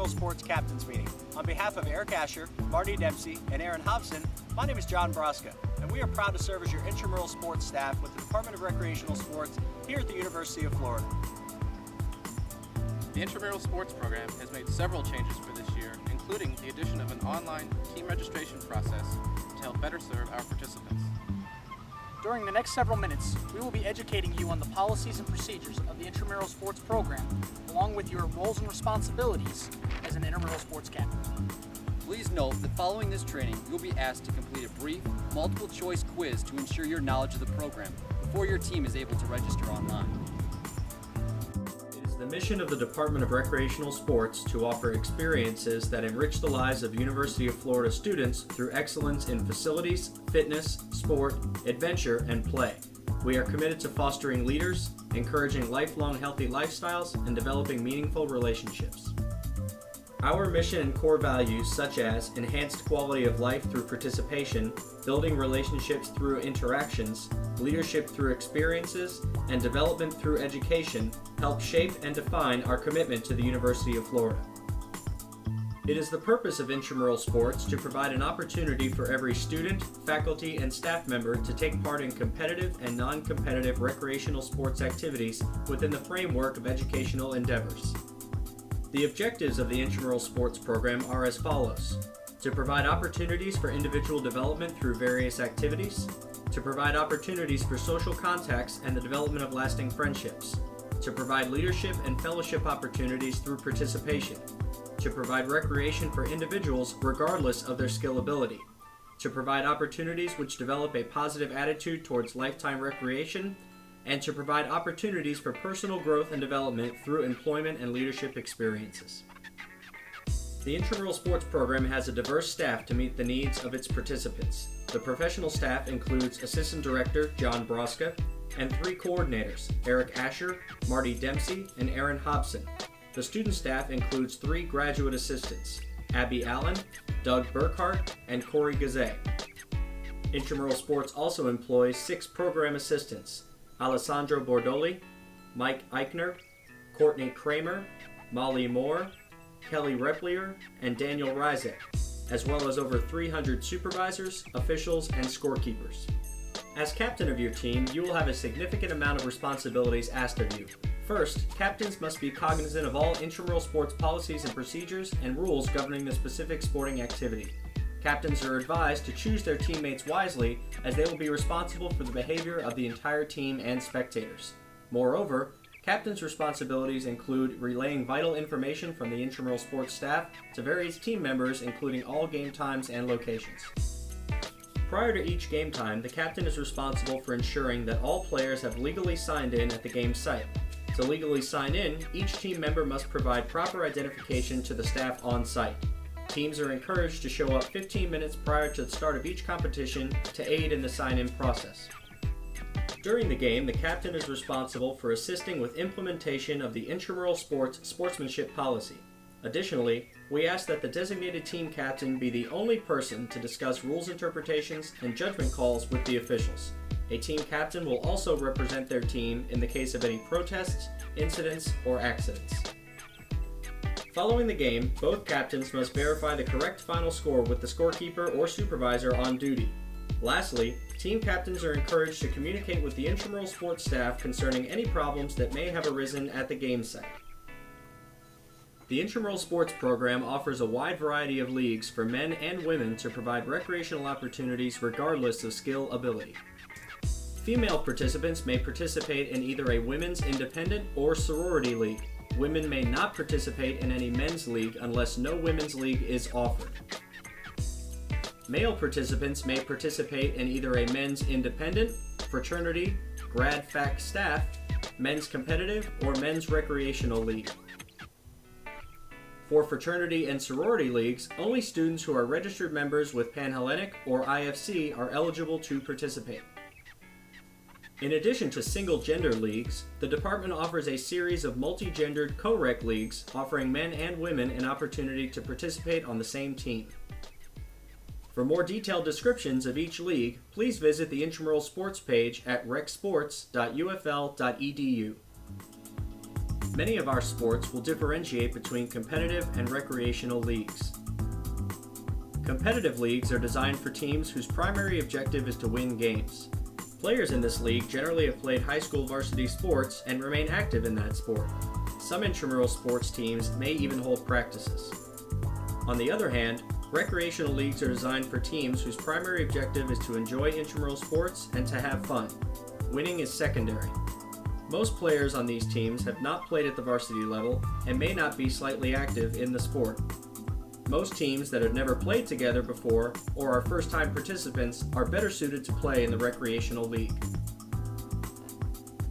Intramural Sports Captains Meeting. On behalf of Eric Asher, Marty Dempsey, and Aaron Hobson, my name is John Broska, and we are proud to serve as your Intramural Sports staff with the Department of Recreational Sports here at the University of Florida. The Intramural Sports Program has made several changes for this year, including the addition of an online team registration process to help better serve our participants. During the next several minutes, we will be educating you on the policies and procedures of the Intramural Sports Program, along with your roles and responsibilities as an Intramural Sports Captain. Please note that following this training, you will be asked to complete a brief, multiple-choice quiz to ensure your knowledge of the program before your team is able to register online. It is the mission of the Department of Recreational Sports to offer experiences that enrich the lives of University of Florida students through excellence in facilities, fitness, sport, adventure, and play. We are committed to fostering leaders, encouraging lifelong healthy lifestyles, and developing meaningful relationships. Our mission and core values, such as enhanced quality of life through participation, building relationships through interactions, leadership through experiences, and development through education, help shape and define our commitment to the University of Florida. It is the purpose of Intramural Sports to provide an opportunity for every student, faculty, and staff member to take part in competitive and non-competitive recreational sports activities within the framework of educational endeavors. The objectives of the Intramural Sports Program are as follows: to provide opportunities for individual development through various activities, to provide opportunities for social contacts and the development of lasting friendships, to provide leadership and fellowship opportunities through participation, to provide recreation for individuals regardless of their skill ability, to provide opportunities which develop a positive attitude towards lifetime recreation, and to provide opportunities for personal growth and development through employment and leadership experiences. The Intramural Sports Program has a diverse staff to meet the needs of its participants. The professional staff includes Assistant Director John Broska and 3 coordinators, Eric Asher, Marty Dempsey, and Aaron Hobson. The student staff includes 3 graduate assistants, Abby Allen, Doug Burkhart, and Corey Gazet. Intramural Sports also employs 6 program assistants, Alessandro Bordoli, Mike Eichner, Courtney Kramer, Molly Moore, Kelly Replier, and Daniel Rizek, as well as over 300 supervisors, officials, and scorekeepers. As captain of your team, you will have a significant amount of responsibilities asked of you. First, captains must be cognizant of all intramural sports policies and procedures and rules governing the specific sporting activity. Captains are advised to choose their teammates wisely, as they will be responsible for the behavior of the entire team and spectators. Moreover, captains' responsibilities include relaying vital information from the intramural sports staff to various team members, including all game times and locations. Prior to each game time, the captain is responsible for ensuring that all players have legally signed in at the game site. To legally sign in, each team member must provide proper identification to the staff on site. Teams are encouraged to show up 15 minutes prior to the start of each competition to aid in the sign-in process. During the game, the captain is responsible for assisting with implementation of the Intramural Sports Sportsmanship policy. Additionally, we ask that the designated team captain be the only person to discuss rules interpretations and judgment calls with the officials. A team captain will also represent their team in the case of any protests, incidents, or accidents. Following the game, both captains must verify the correct final score with the scorekeeper or supervisor on duty. Lastly, team captains are encouraged to communicate with the intramural sports staff concerning any problems that may have arisen at the game site. The Intramural Sports Program offers a wide variety of leagues for men and women to provide recreational opportunities regardless of skill ability. Female participants may participate in either a women's independent or sorority league. Women may not participate in any men's league unless no women's league is offered. Male participants may participate in either a men's independent, fraternity, grad fac staff, men's competitive, or men's recreational league. For fraternity and sorority leagues, only students who are registered members with Panhellenic or IFC are eligible to participate. In addition to single-gender leagues, the department offers a series of multi-gendered co-rec leagues offering men and women an opportunity to participate on the same team. For more detailed descriptions of each league, please visit the Intramural Sports page at recsports.ufl.edu. Many of our sports will differentiate between competitive and recreational leagues. Competitive leagues are designed for teams whose primary objective is to win games. Players in this league generally have played high school varsity sports and remain active in that sport. Some intramural sports teams may even hold practices. On the other hand, recreational leagues are designed for teams whose primary objective is to enjoy intramural sports and to have fun. Winning is secondary. Most players on these teams have not played at the varsity level and may not be slightly active in the sport. Most teams that have never played together before or are first-time participants are better suited to play in the recreational league.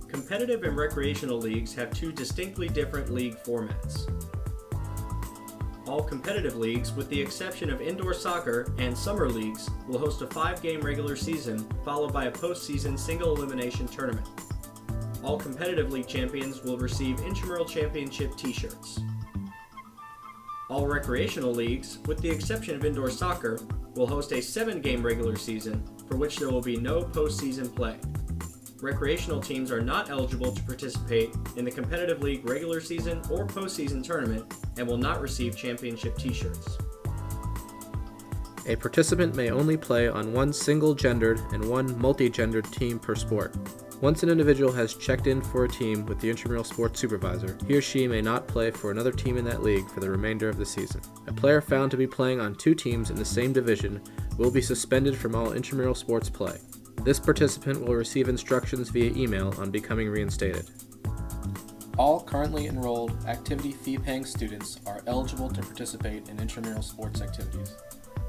Competitive and recreational leagues have two distinctly different league formats. All competitive leagues, with the exception of indoor soccer and summer leagues, will host a 5-game regular season followed by a postseason single-elimination tournament. All competitive league champions will receive Intramural Championship t-shirts. All recreational leagues, with the exception of indoor soccer, will host a 7-game regular season for which there will be no postseason play. Recreational teams are not eligible to participate in the competitive league regular season or postseason tournament and will not receive championship t-shirts. A participant may only play on one single-gendered and one multi-gendered team per sport. Once an individual has checked in for a team with the intramural sports supervisor, he or she may not play for another team in that league for the remainder of the season. A player found to be playing on 2 teams in the same division will be suspended from all intramural sports play. This participant will receive instructions via email on becoming reinstated. All currently enrolled activity fee-paying students are eligible to participate in intramural sports activities.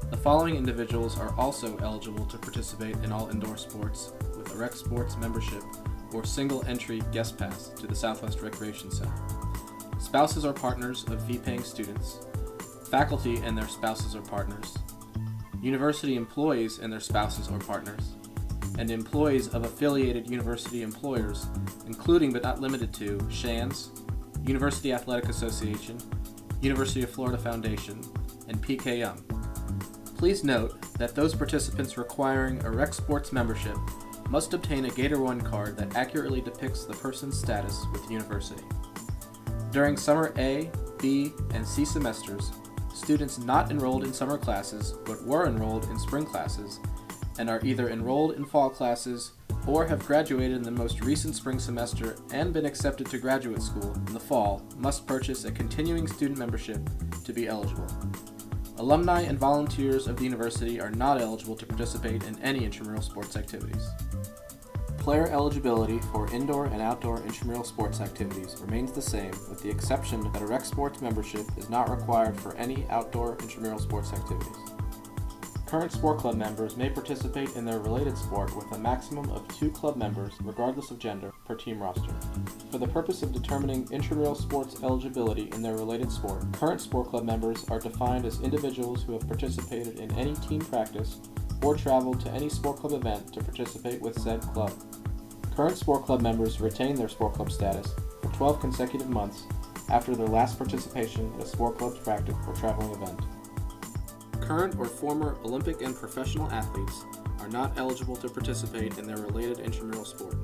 The following individuals are also eligible to participate in all indoor sports with a RecSports membership or single entry guest pass to the Southwest Recreation Center. Spouses or partners of fee-paying students, faculty and their spouses or partners, university employees and their spouses or partners, and employees of affiliated university employers, including but not limited to Shands, University Athletic Association, University of Florida Foundation, and PK Young. Please note that those participants requiring a RecSports membership must obtain a Gator 1 card that accurately depicts the person's status with the university. During summer A, B, and C semesters, students not enrolled in summer classes but were enrolled in spring classes and are either enrolled in fall classes or have graduated in the most recent spring semester and been accepted to graduate school in the fall must purchase a continuing student membership to be eligible. Alumni and volunteers of the university are not eligible to participate in any intramural sports activities. Player eligibility for indoor and outdoor intramural sports activities remains the same, with the exception that a RecSports membership is not required for any outdoor intramural sports activities. Current sport club members may participate in their related sport with a maximum of 2 club members, regardless of gender, per team roster. For the purpose of determining intramural sports eligibility in their related sport, current sport club members are defined as individuals who have participated in any team practice or traveled to any sport club event to participate with said club. Current sport club members retain their sport club status for 12 consecutive months after their last participation in a sport club's practice or traveling event. Current or former Olympic and professional athletes are not eligible to participate in their related intramural sport.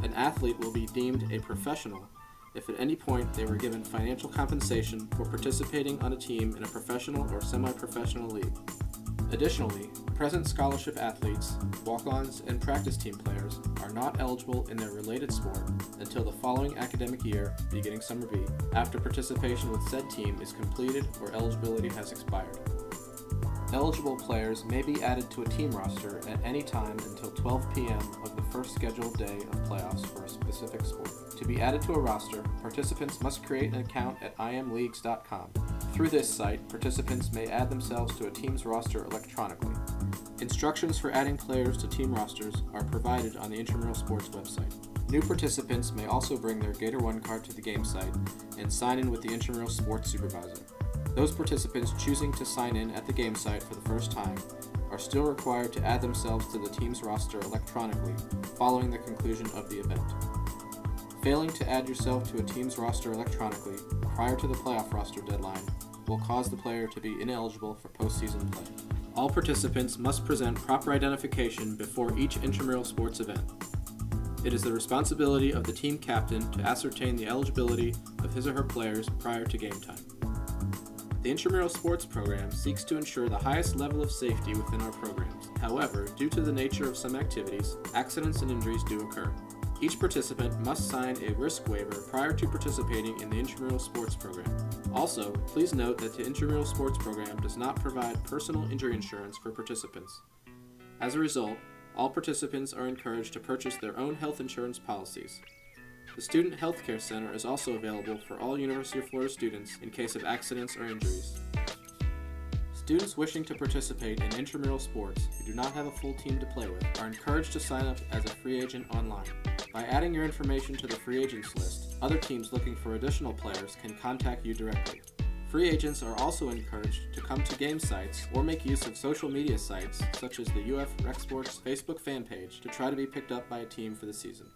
An athlete will be deemed a professional if at any point they were given financial compensation for participating on a team in a professional or semi-professional league. Additionally, present scholarship athletes, walk-ons, and practice team players are not eligible in their related sport until the following academic year, beginning Summer B, after participation with said team is completed or eligibility has expired. Eligible players may be added to a team roster at any time until 12 p.m. of the first scheduled day of playoffs for a specific sport. To be added to a roster, participants must create an account at imleagues.com. Through this site, participants may add themselves to a team's roster electronically. Instructions for adding players to team rosters are provided on the Intramural Sports website. New participants may also bring their Gator 1 card to the game site and sign in with the Intramural Sports supervisor. Those participants choosing to sign in at the game site for the first time are still required to add themselves to the team's roster electronically following the conclusion of the event. Failing to add yourself to a team's roster electronically prior to the playoff roster deadline will cause the player to be ineligible for postseason play. All participants must present proper identification before each intramural sports event. It is the responsibility of the team captain to ascertain the eligibility of his or her players prior to game time. The Intramural Sports Program seeks to ensure the highest level of safety within our programs. However, due to the nature of some activities, accidents and injuries do occur. Each participant must sign a risk waiver prior to participating in the Intramural Sports Program. Also, please note that the Intramural Sports Program does not provide personal injury insurance for participants. As a result, all participants are encouraged to purchase their own health insurance policies. The Student Healthcare Center is also available for all University of Florida students in case of accidents or injuries. Students wishing to participate in intramural sports who do not have a full team to play with are encouraged to sign up as a free agent online. By adding your information to the free agents list, other teams looking for additional players can contact you directly. Free agents are also encouraged to come to game sites or make use of social media sites such as the UF RecSports Facebook fan page to try to be picked up by a team for the season.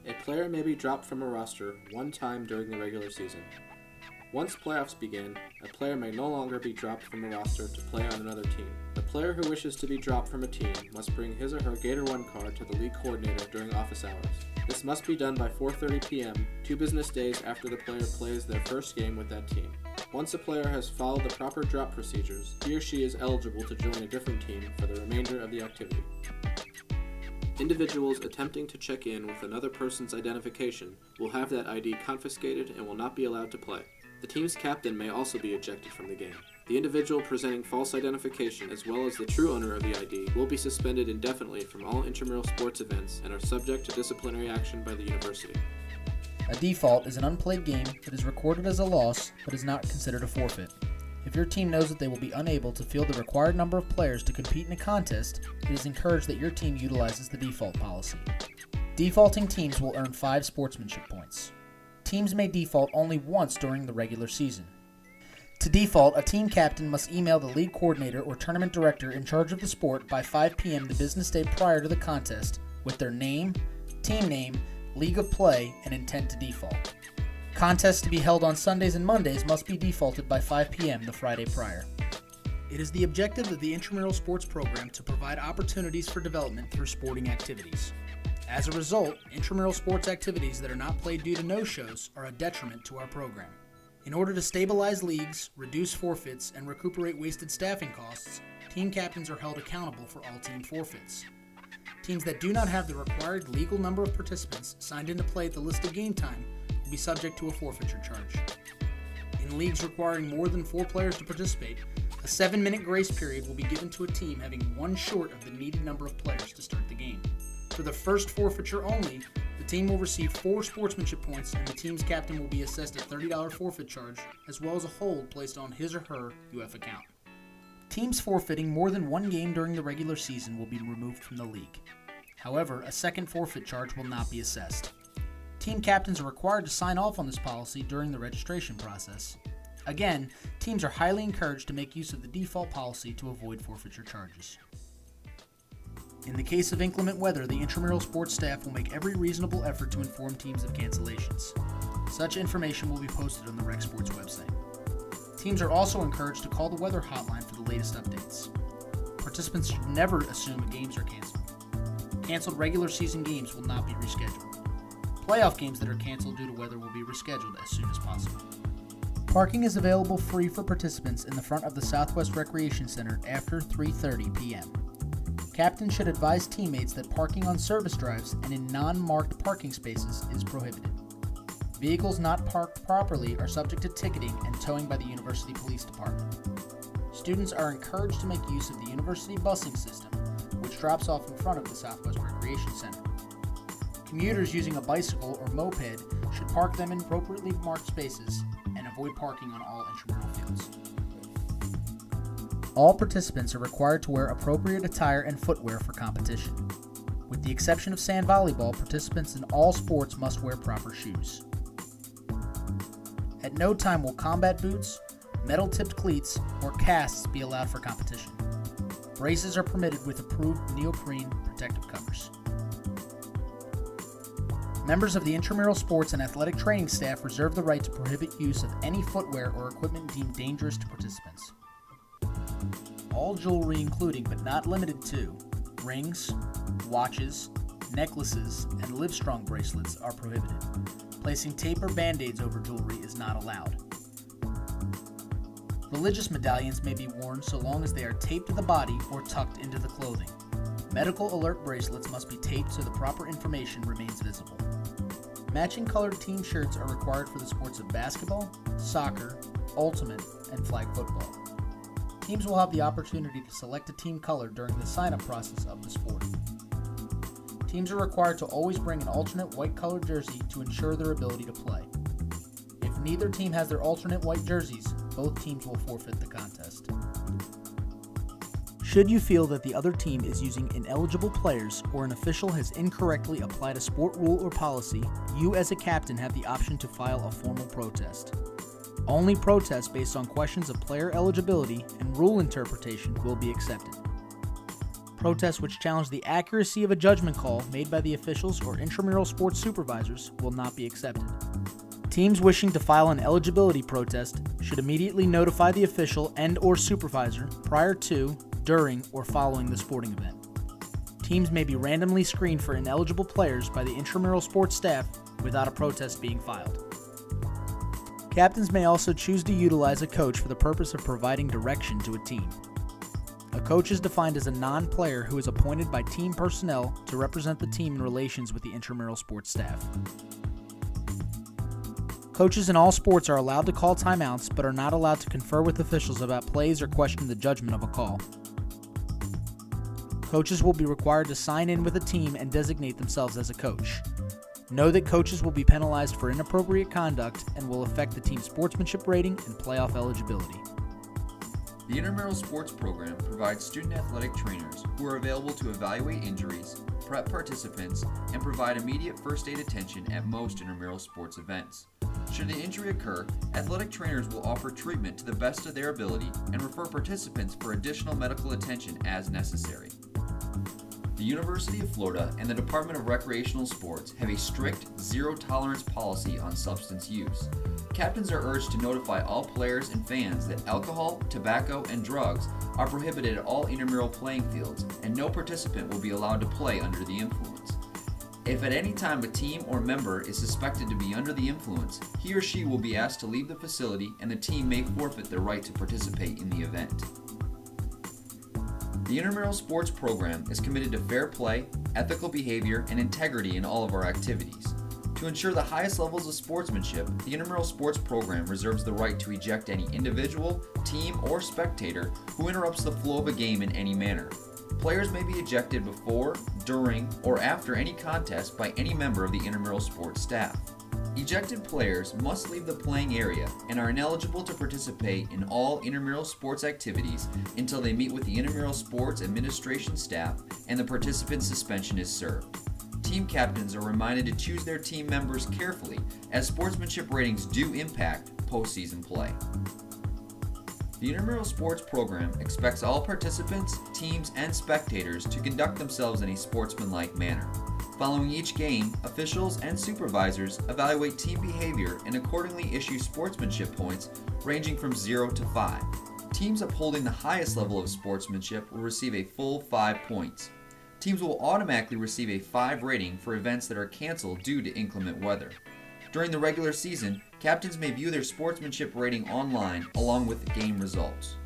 A player may be dropped from a roster one time during the regular season. Once playoffs begin, a player may no longer be dropped from a roster to play on another team. The player who wishes to be dropped from a team must bring his or her Gator 1 card to the league coordinator during office hours. This must be done by 4:30 p.m., 2 business days after the player plays their first game with that team. Once a player has followed the proper drop procedures, he or she is eligible to join a different team for the remainder of the activity. Individuals attempting to check in with another person's identification will have that ID confiscated and will not be allowed to play. The team's captain may also be ejected from the game. The individual presenting false identification as well as the true owner of the ID will be suspended indefinitely from all intramural sports events and are subject to disciplinary action by the university. A default is an unplayed game that is recorded as a loss but is not considered a forfeit. If your team knows that they will be unable to field the required number of players to compete in a contest, it is encouraged that your team utilizes the default policy. Defaulting teams will earn 5 sportsmanship points. Teams may default only once during the regular season. To default, a team captain must email the league coordinator or tournament director in charge of the sport by 5 p.m. the business day prior to the contest with their name, team name, league of play, and intent to default. Contests to be held on Sundays and Mondays must be defaulted by 5 p.m. the Friday prior. It is the objective of the Intramural Sports Program to provide opportunities for development through sporting activities. As a result, intramural sports activities that are not played due to no-shows are a detriment to our program. In order to stabilize leagues, reduce forfeits, and recuperate wasted staffing costs, team captains are held accountable for all team forfeits. Teams that do not have the required legal number of participants signed into play at the listed game time will be subject to a forfeiture charge. In leagues requiring more than 4 players to participate, a 7-minute grace period will be given to a team having one short of the needed number of players to start the game. For the first forfeiture only, the team will receive 4 sportsmanship points and the team's captain will be assessed a $30 forfeit charge as well as a hold placed on his or her UF account. Teams forfeiting more than 1 game during the regular season will be removed from the league. However, a second forfeit charge will not be assessed. Team captains are required to sign off on this policy during the registration process. Again, teams are highly encouraged to make use of the default policy to avoid forfeiture charges. In the case of inclement weather, the intramural sports staff will make every reasonable effort to inform teams of cancellations. Such information will be posted on the RecSports website. Teams are also encouraged to call the weather hotline for the latest updates. Participants should never assume games are canceled. Canceled regular season games will not be rescheduled. Playoff games that are canceled due to weather will be rescheduled as soon as possible. Parking is available free for participants in the front of the Southwest Recreation Center after 3:30 p.m. Captains should advise teammates that parking on service drives and in non-marked parking spaces is prohibited. Vehicles not parked properly are subject to ticketing and towing by the University Police Department. Students are encouraged to make use of the university busing system, which drops off in front of the Southwest Recreation Center. Commuters using a bicycle or moped should park them in appropriately marked spaces and avoid parking on all intramural fields. All participants are required to wear appropriate attire and footwear for competition. With the exception of sand volleyball, participants in all sports must wear proper shoes. At no time will combat boots, metal-tipped cleats, or casts be allowed for competition. Braces are permitted with approved neoprene protective covers. Members of the intramural sports and athletic training staff reserve the right to prohibit use of any footwear or equipment deemed dangerous to participants. All jewelry including but not limited to rings, watches, necklaces, and Livestrong bracelets are prohibited. Placing tape or band-aids over jewelry is not allowed. Religious medallions may be worn so long as they are taped to the body or tucked into the clothing. Medical alert bracelets must be taped so the proper information remains visible. Matching colored team shirts are required for the sports of basketball, soccer, ultimate, and flag football. Teams will have the opportunity to select a team color during the sign-up process of the sport. Teams are required to always bring an alternate white-colored jersey to ensure their ability to play. If neither team has their alternate white jerseys, both teams will forfeit the contest. Should you feel that the other team is using ineligible players or an official has incorrectly applied a sport rule or policy, you as a captain have the option to file a formal protest. Only protests based on questions of player eligibility and rule interpretation will be accepted. Protests which challenge the accuracy of a judgment call made by the officials or intramural sports supervisors will not be accepted. Teams wishing to file an eligibility protest should immediately notify the official and/or supervisor prior to, during, or following the sporting event. Teams may be randomly screened for ineligible players by the intramural sports staff without a protest being filed. Captains may also choose to utilize a coach for the purpose of providing direction to a team. A coach is defined as a non-player who is appointed by team personnel to represent the team in relations with the intramural sports staff. Coaches in all sports are allowed to call timeouts but are not allowed to confer with officials about plays or question the judgment of a call. Coaches will be required to sign in with a team and designate themselves as a coach. Know that coaches will be penalized for inappropriate conduct and will affect the team's sportsmanship rating and playoff eligibility. The Intramural Sports Program provides student athletic trainers who are available to evaluate injuries, prep participants, and provide immediate first aid attention at most intramural sports events. Should an injury occur, athletic trainers will offer treatment to the best of their ability and refer participants for additional medical attention as necessary. The University of Florida and the Department of Recreational Sports have a strict zero-tolerance policy on substance use. Captains are urged to notify all players and fans that alcohol, tobacco, and drugs are prohibited at all intramural playing fields, and no participant will be allowed to play under the influence. If at any time a team or member is suspected to be under the influence, he or she will be asked to leave the facility and the team may forfeit their right to participate in the event. The Intramural Sports Program is committed to fair play, ethical behavior, and integrity in all of our activities. To ensure the highest levels of sportsmanship, the Intramural Sports Program reserves the right to eject any individual, team, or spectator who interrupts the flow of a game in any manner. Players may be ejected before, during, or after any contest by any member of the intramural sports staff. Ejected players must leave the playing area and are ineligible to participate in all intramural sports activities until they meet with the intramural sports administration staff and the participant's suspension is served. Team captains are reminded to choose their team members carefully, as sportsmanship ratings do impact postseason play. The Intramural Sports Program expects all participants, teams, and spectators to conduct themselves in a sportsmanlike manner. Following each game, officials and supervisors evaluate team behavior and accordingly issue sportsmanship points ranging from 0 to 5. Teams upholding the highest level of sportsmanship will receive a full 5 points. Teams will automatically receive a 5 rating for events that are canceled due to inclement weather. During the regular season, captains may view their sportsmanship rating online along with the game results.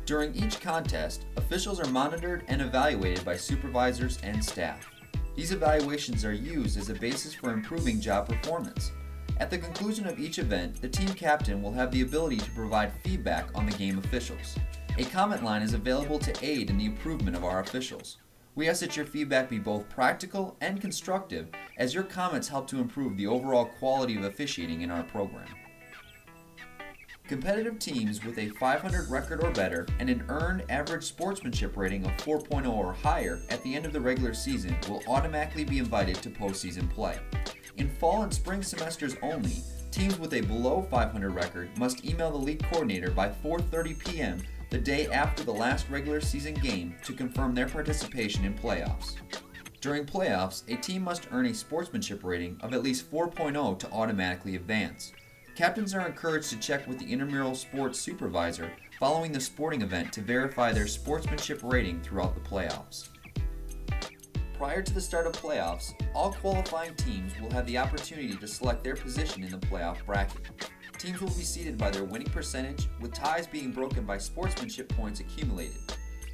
During each contest, officials are monitored and evaluated by supervisors and staff. These evaluations are used as a basis for improving job performance. At the conclusion of each event, the team captain will have the ability to provide feedback on the game officials. A comment line is available to aid in the improvement of our officials. We ask that your feedback be both practical and constructive, as your comments help to improve the overall quality of officiating in our program. Competitive teams with a 500 record or better and an earned average sportsmanship rating of 4.0 or higher at the end of the regular season will automatically be invited to postseason play. In fall and spring semesters only, teams with a below 500 record must email the league coordinator by 4:30 p.m. the day after the last regular season game to confirm their participation in playoffs. During playoffs, a team must earn a sportsmanship rating of at least 4.0 to automatically advance. Captains are encouraged to check with the intramural sports supervisor following the sporting event to verify their sportsmanship rating throughout the playoffs. Prior to the start of playoffs, all qualifying teams will have the opportunity to select their position in the playoff bracket. Teams will be seeded by their winning percentage, with ties being broken by sportsmanship points accumulated.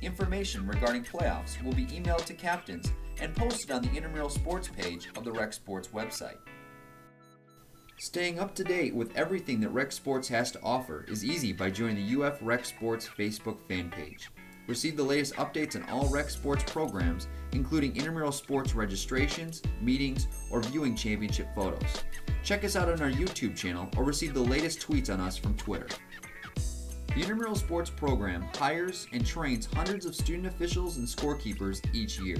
Information regarding playoffs will be emailed to captains and posted on the Intramural Sports page of the RecSports website. Staying up to date with everything that RecSports has to offer is easy by joining the UF RecSports Facebook fan page. Receive the latest updates on all RecSports programs, including intramural sports registrations, meetings, or viewing championship photos. Check us out on our YouTube channel or receive the latest tweets on us from Twitter. The Intramural Sports Program hires and trains hundreds of student officials and scorekeepers each year.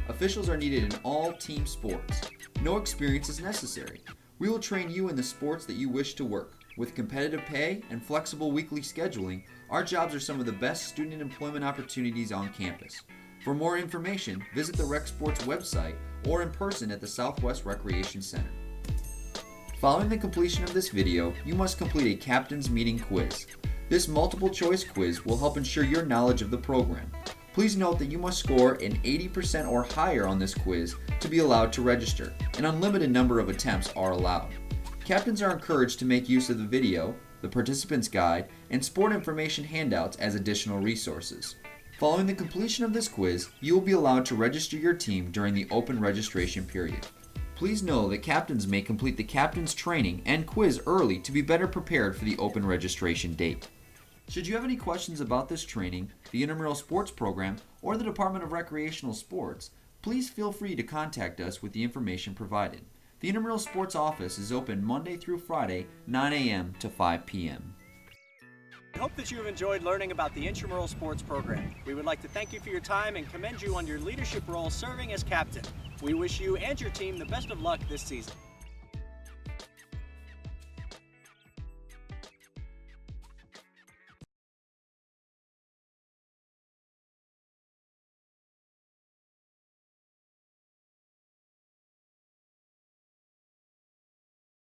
Officials are needed in all team sports. No experience is necessary. We will train you in the sports that you wish to work. With competitive pay and flexible weekly scheduling, our jobs are some of the best student employment opportunities on campus. For more information, visit the RecSports website or in person at the Southwest Recreation Center. Following the completion of this video, you must complete a captain's meeting quiz. This multiple choice quiz will help ensure your knowledge of the program. Please note that you must score an 80% or higher on this quiz to be allowed to register. An unlimited number of attempts are allowed. Captains are encouraged to make use of the video, the participant's guide, and sport information handouts as additional resources. Following the completion of this quiz, you will be allowed to register your team during the open registration period. Please know that captains may complete the captain's training and quiz early to be better prepared for the open registration date. Should you have any questions about this training, the Intramural Sports Program, or the Department of Recreational Sports, please feel free to contact us with the information provided. The Intramural Sports office is open Monday through Friday, 9 a.m. to 5 p.m. We hope that you have enjoyed learning about the Intramural Sports Program. We would like to thank you for your time and commend you on your leadership role serving as captain. We wish you and your team the best of luck this season.